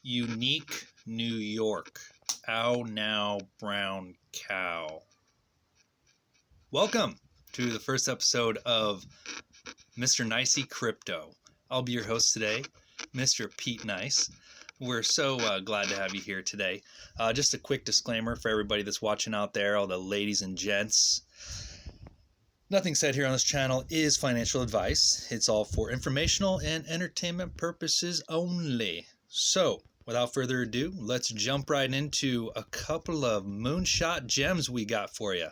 Unique New York. Ow now, brown cow. Welcome to the first episode of Mr. Nicey Crypto. I'll be your host today, Mr. Pete Nice. We're so glad to have you here today. Just a quick disclaimer for everybody that's watching out there, all the ladies and gents. Nothing said here on this channel is financial advice. It's all for informational and entertainment purposes only. So, without further ado, let's jump right into a couple of moonshot gems we got for you.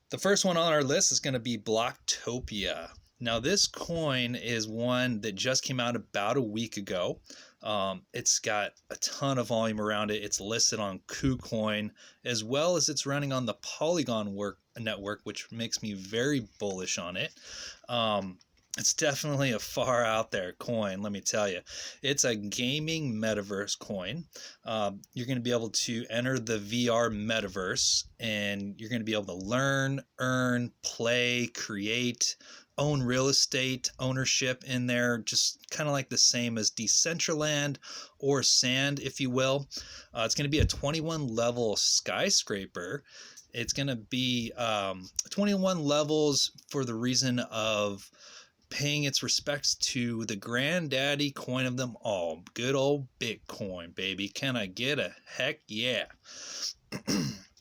The first one on our list is going to be Blocktopia. Now, this coin is one that just came out about a week ago. It's got a ton of volume around it. It's listed on Kucoin, as well as it's running on the Polygon network, which makes me very bullish on it. It's definitely a far out there coin, let me tell you. It's a gaming Metaverse coin. You're going to be able to enter the VR Metaverse, and you're going to be able to learn, earn, play, create, own real estate ownership in there, just kind of like the same as Decentraland or Sand, if you will. It's going to be a 21 level skyscraper. It's going to be 21 levels for the reason of paying its respects to the granddaddy coin of them all, good old Bitcoin, baby. Can I get a heck yeah?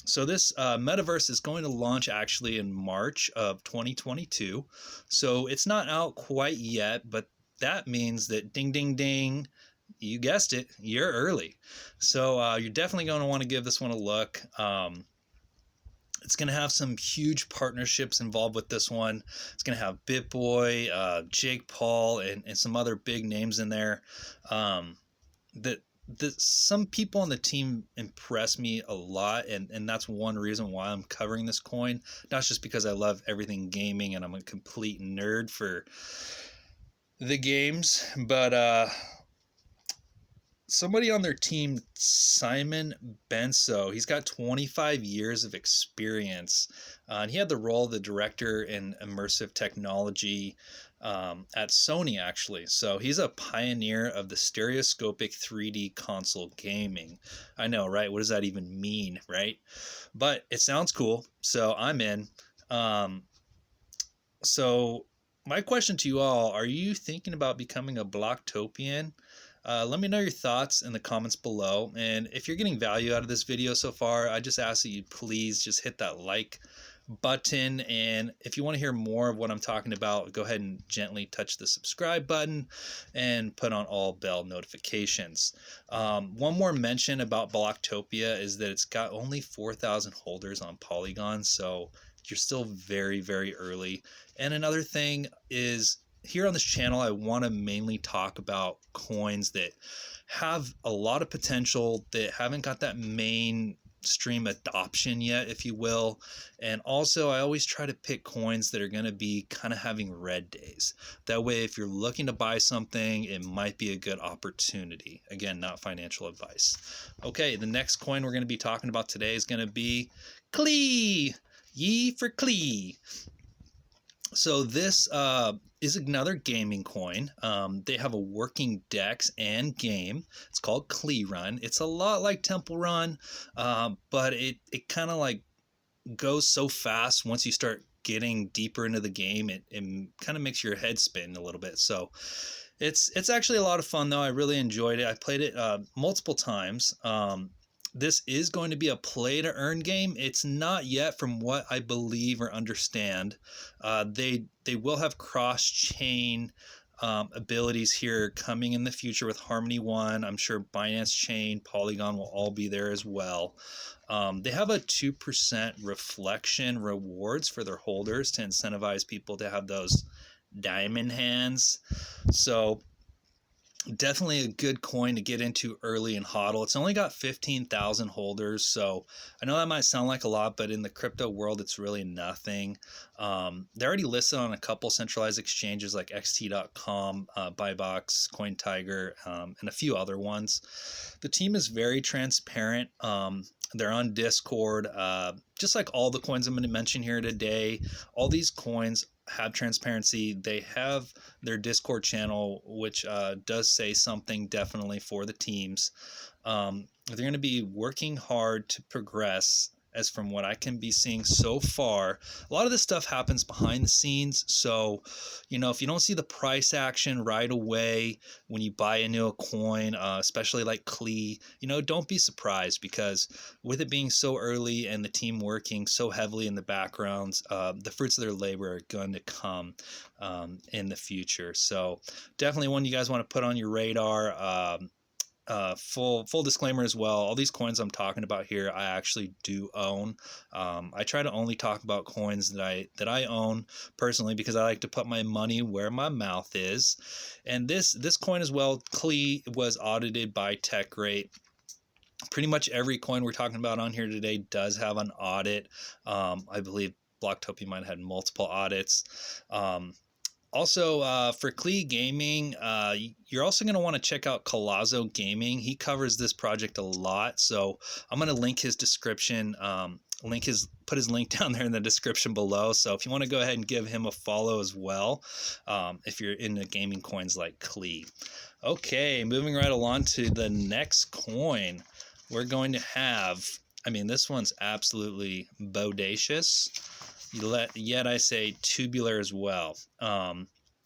So this Metaverse is going to launch actually in March of 2022. So it's not out quite yet, but that means that ding, ding, ding, you guessed it, you're early. So you're definitely going to want to give this one a look. It's going to have some huge partnerships involved with this one. It's going to have BitBoy, Jake Paul, and some other big names in there. Some people on the team impress me a lot, and that's one reason why I'm covering this coin. Not just because I love everything gaming and I'm a complete nerd for the games, but somebody on their team, Simon Benso, he's got 25 years of experience, and he had the role of the director in immersive technology at Sony, actually. So he's a pioneer of the stereoscopic 3D console gaming. I know, right? What does that even mean, right? But it sounds cool, so I'm in. So my question to you all, are you thinking about becoming a Blocktopian? Let me know your thoughts in the comments below. And if you're getting value out of this video so far, I just ask that you please just hit that like button. And if you want to hear more of what I'm talking about, go ahead and gently touch the subscribe button and put on all bell notifications. One more mention about Blocktopia is that it's got only 4,000 holders on Polygon. So you're still very, very early. And another thing is, here on this channel, I want to mainly talk about coins that have a lot of potential, that haven't got that mainstream adoption yet, if you will. And also, I always try to pick coins that are going to be kind of having red days. That way, if you're looking to buy something, it might be a good opportunity. Again, not financial advice. Okay, the next coin we're going to be talking about today is going to be Klee. Yee for Klee. So this is another gaming coin. They have a working DEX and game. It's called Klee Run. It's a lot like Temple Run, but it kind of like goes so fast once you start getting deeper into the game. It kind of makes your head spin a little bit. So it's actually a lot of fun, though. I really enjoyed it. I played it multiple times. This is going to be a play to earn game. It's not yet, from what I believe or understand. They will have cross-chain abilities here coming in the future with Harmony One. I'm sure Binance Chain, Polygon will all be there as well. They have a 2% reflection rewards for their holders to incentivize people to have those diamond hands. So definitely a good coin to get into early and hodl. It's only got 15,000 holders, so I know that might sound like a lot, but in the crypto world, it's really nothing. They're already listed on a couple centralized exchanges like xt.com, Buybox, CoinTiger, and a few other ones. The team is very transparent. They're on Discord. Just like all the coins I'm going to mention here today, all these coins have transparency. They have their Discord channel, which does say something definitely for the teams. They're going to be working hard to progress. As from what I can be seeing so far, a lot of this stuff happens behind the scenes. So, if you don't see the price action right away when you buy a new coin, especially like Klee, don't be surprised, because with it being so early and the team working so heavily in the backgrounds, the fruits of their labor are going to come in the future. So definitely one you guys want to put on your radar. Full disclaimer as well, all these coins I'm talking about here I actually do own. I try to only talk about coins that I own personally, because I like to put my money where my mouth is. And this coin as well, Klee, was audited by TechRate. Pretty much every coin we're talking about on here today does have an audit. I believe Bloktopia might have had multiple audits. Also, for Klee Gaming, you're also going to want to check out Collazo Gaming. He covers this project a lot, so I'm going to link his description, put his link down there in the description below. So if you want to go ahead and give him a follow as well, if you're into gaming coins like Klee. Okay, moving right along to the next coin, we're going to have, this one's absolutely bodacious. Yet I say tubular as well.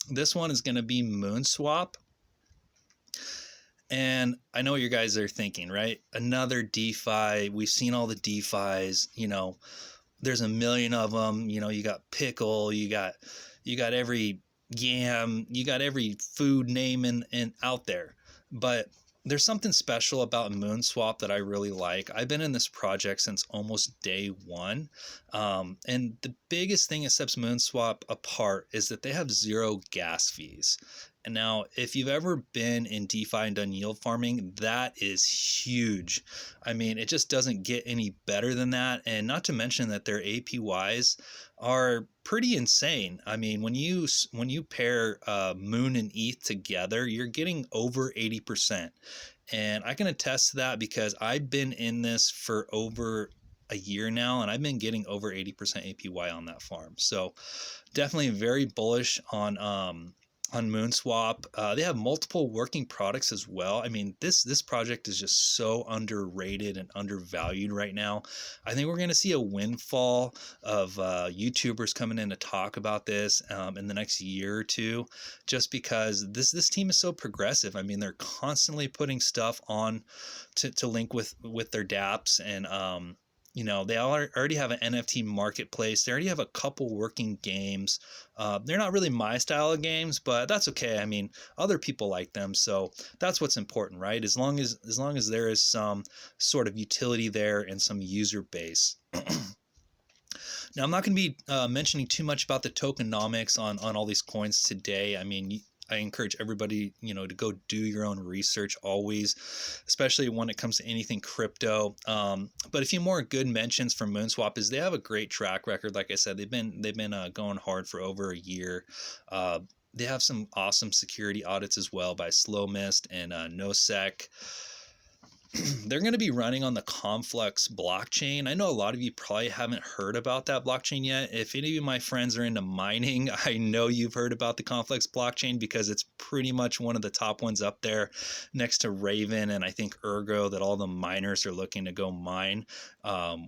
This one is going to be moonshot. And I know what you guys are thinking, right? Another DeFi. We've seen all the DeFis. There's a million of them. You got pickle. You got every yam. You got every food name and out there. But there's something special about moonshot that I really like. I've been in this project since almost day one. And the biggest thing that sets moonshot apart is that they have zero gas fees. And now, if you've ever been in DeFi and done yield farming, that is huge. It just doesn't get any better than that. And not to mention that their APYs are pretty insane. When you pair Moon and ETH together, you're getting over 80%. And I can attest to that because I've been in this for over a year now, and I've been getting over 80% APY on that farm. So definitely very bullish on moonshot. They have multiple working products as well. This project is just so underrated and undervalued right now. I think we're going to see a windfall of YouTubers coming in to talk about this in the next year or two, just because this team is so progressive. They're constantly putting stuff on to link with their dApps, and they already have an NFT marketplace. They already have a couple working games. They're not really my style of games, but that's okay. Other people like them, so that's what's important, right? As long as there is some sort of utility there and some user base. Now, I'm not going to be mentioning too much about the tokenomics on all these coins today. I encourage everybody, to go do your own research always, especially when it comes to anything crypto. But a few more good mentions for moonshot is they have a great track record. Like I said, they've been going hard for over a year. They have some awesome security audits as well by Slow Mist and NoSec. They're going to be running on the Conflux blockchain. I know a lot of you probably haven't heard about that blockchain yet. If any of my friends are into mining, I know you've heard about the Conflux blockchain because it's pretty much one of the top ones up there next to Raven and I think Ergo that all the miners are looking to go mine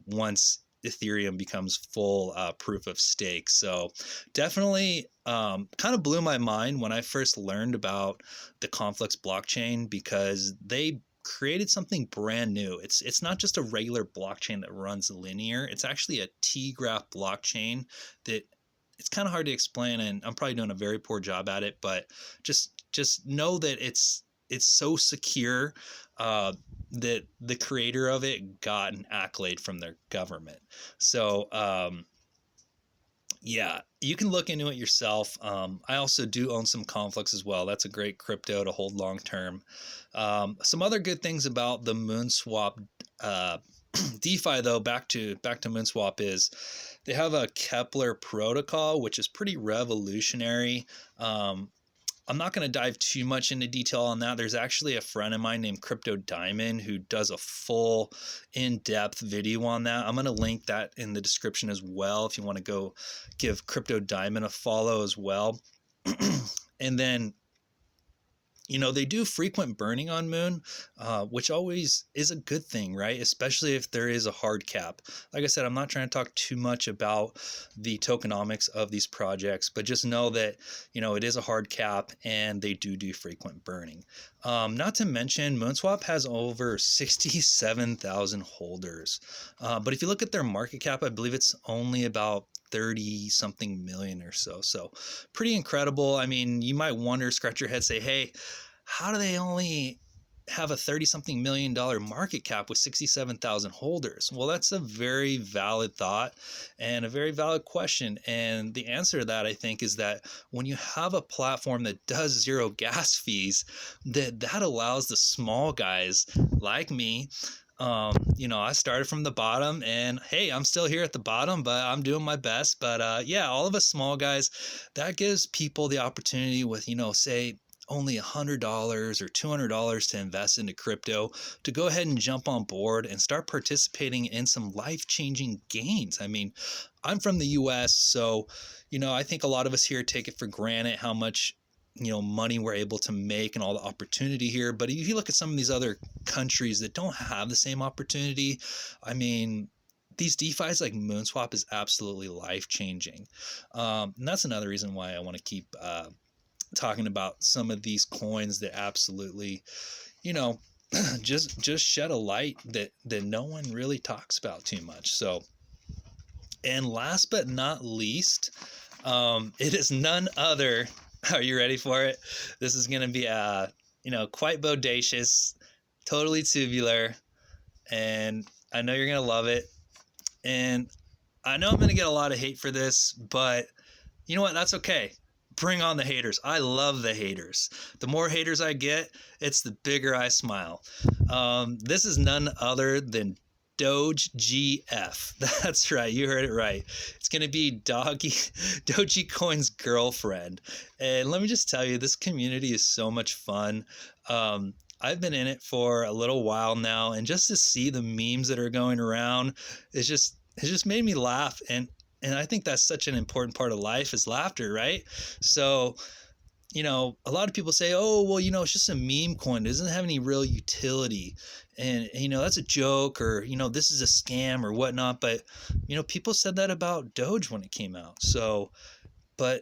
once Ethereum becomes full proof of stake. So definitely kind of blew my mind when I first learned about the Conflux blockchain because they created something brand new. It's not just a regular blockchain that runs linear. It's actually a T-graph blockchain that it's kind of hard to explain, and I'm probably doing a very poor job at it, but just know that it's so secure that the creator of it got an accolade from their government. So yeah, you can look into it yourself. I also do own some Conflux as well. That's a great crypto to hold long term. Some other good things about the moonshot DeFi, though, back to moonshot, is they have a Kepler protocol, which is pretty revolutionary. I'm not going to dive too much into detail on that. There's actually a friend of mine named Crypto Diamond who does a full in-depth video on that. I'm going to link that in the description as well if you want to go give Crypto Diamond a follow as well. And then, you know, they do frequent burning on Moon, which always is a good thing, right? Especially if there is a hard cap. Like I said, I'm not trying to talk too much about the tokenomics of these projects, but just know that, you know, it is a hard cap and they do frequent burning. Not to mention, Moonswap has over 67,000 holders. But if you look at their market cap, I believe it's only about 30 something million or so. So pretty incredible. I mean, you might wonder, scratch your head, say, hey, how do they only have a 30 something million dollar market cap with 67,000 holders? Well, that's a very valid thought and a very valid question. And the answer to that, I think, is that when you have a platform that does zero gas fees, that allows the small guys like me, you know, I started from the bottom and hey, I'm still here at the bottom, but I'm doing my best. But yeah, all of us small guys, that gives people the opportunity with, you know, say only $100 or $200 to invest into crypto, to go ahead and jump on board and start participating in some life-changing gains. I mean, I'm from the U.S., so, you know, I think a lot of us here take it for granted how much, you know, money we're able to make and all the opportunity here. But if you look at some of these other countries that don't have the same opportunity, I mean, these DeFi's like Moonswap is absolutely life-changing. And that's another reason why I want to keep talking about some of these coins that absolutely, you know, just shed a light that no one really talks about too much. So, and last but not least, it is none other. Are you ready for it? This is going to be, you know, quite bodacious, totally tubular, and I know you're going to love it. And I know I'm going to get a lot of hate for this, but you know what? That's okay. Bring on the haters. I love the haters. The more haters I get, it's the bigger I smile. This is none other than Doge GF. That's right. You heard it right. It's going to be Dogecoin's girlfriend. And let me just tell you, this community is so much fun. I've been in it for a little while now, and just to see the memes that are going around, it's just made me laugh. And I think that's such an important part of life is laughter, right? So, you know, a lot of people say, oh, well, you know, it's just a meme coin. It doesn't have any real utility. And, you know, that's a joke, or, you know, this is a scam or whatnot. But, you know, people said that about Doge when it came out. So, but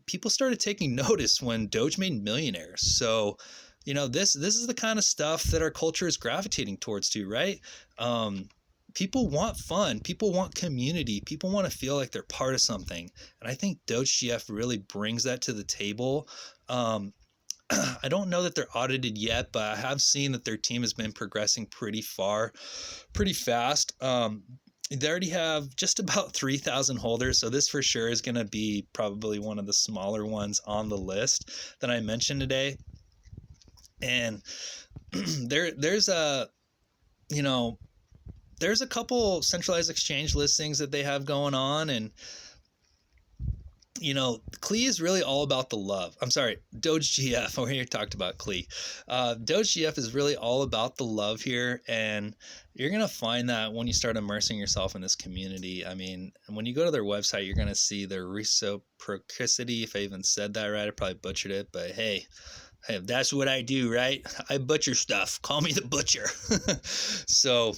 people started taking notice when Doge made millionaires. So, you know, this is the kind of stuff that our culture is gravitating towards too, right? People want fun. People want community. People want to feel like they're part of something. And I think Doge GF really brings that to the table. I don't know that they're audited yet, but I have seen that their team has been progressing pretty fast. They already have just about 3,000 holders. So this for sure is going to be probably one of the smaller ones on the list that I mentioned today. And there's a, you know, there's a couple centralized exchange listings that they have going on. And, you know, Klee is really all about the love. I'm sorry, Doge GF. We're here talked about Klee. Doge GF is really all about the love here. And you're going to find that when you start immersing yourself in this community. I mean, when you go to their website, you're going to see their reciprocity. If I even said that right, I probably butchered it. But hey, that's what I do, right? I butcher stuff. Call me the butcher. So,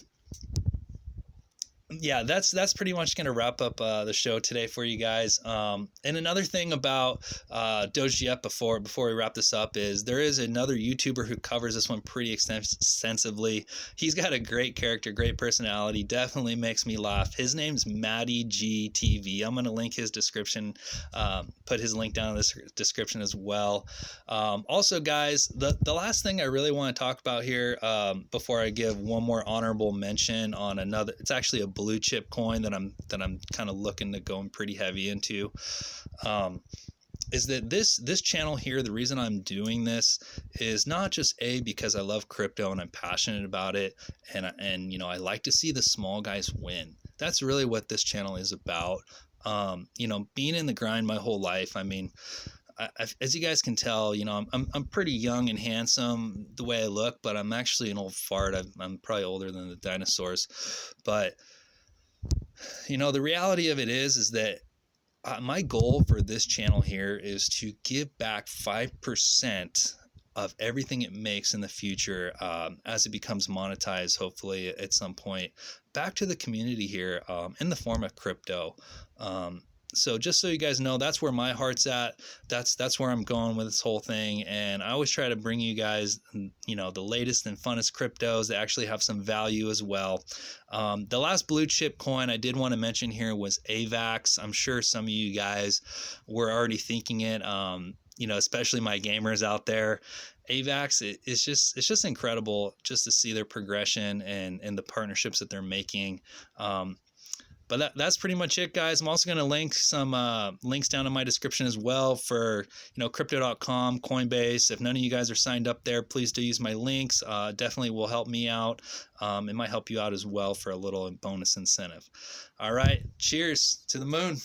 yeah, that's pretty much going to wrap up the show today for you guys. And another thing about Doge GF before we wrap this up is there is another YouTuber who covers this one pretty extensively. He's got a great character, great personality, definitely makes me laugh. His name's Matty G TV. I'm going to link his description, put his link down in the description as well. Also, guys, the last thing I really want to talk about here before I give one more honorable mention on another, it's actually a blue chip coin that I'm kind of looking to go pretty heavy into, is that this channel here, the reason I'm doing this is not just because I love crypto and I'm passionate about it, and you know, I like to see the small guys win. That's really what this channel is about. You know, being in the grind my whole life, I mean, as you guys can tell, you know, I'm pretty young and handsome the way I look, but I'm actually an old fart. I'm probably older than the dinosaurs. But, you know, the reality of it is that my goal for this channel here is to give back 5% of everything it makes in the future, as it becomes monetized, hopefully at some point, back to the community here, in the form of crypto. So just so you guys know, that's where my heart's at. That's where I'm going with this whole thing. And I always try to bring you guys, you know, the latest and funnest cryptos that actually have some value as well. The last blue chip coin I did want to mention here was AVAX. I'm sure some of you guys were already thinking it. You know, especially my gamers out there. AVAX, it's just incredible just to see their progression and the partnerships that they're making. But that's pretty much it, guys. I'm also going to link some links down in my description as well for, you know, crypto.com, Coinbase. If none of you guys are signed up there, please do use my links. Definitely will help me out. It might help you out as well for a little bonus incentive. All right. Cheers to the moon.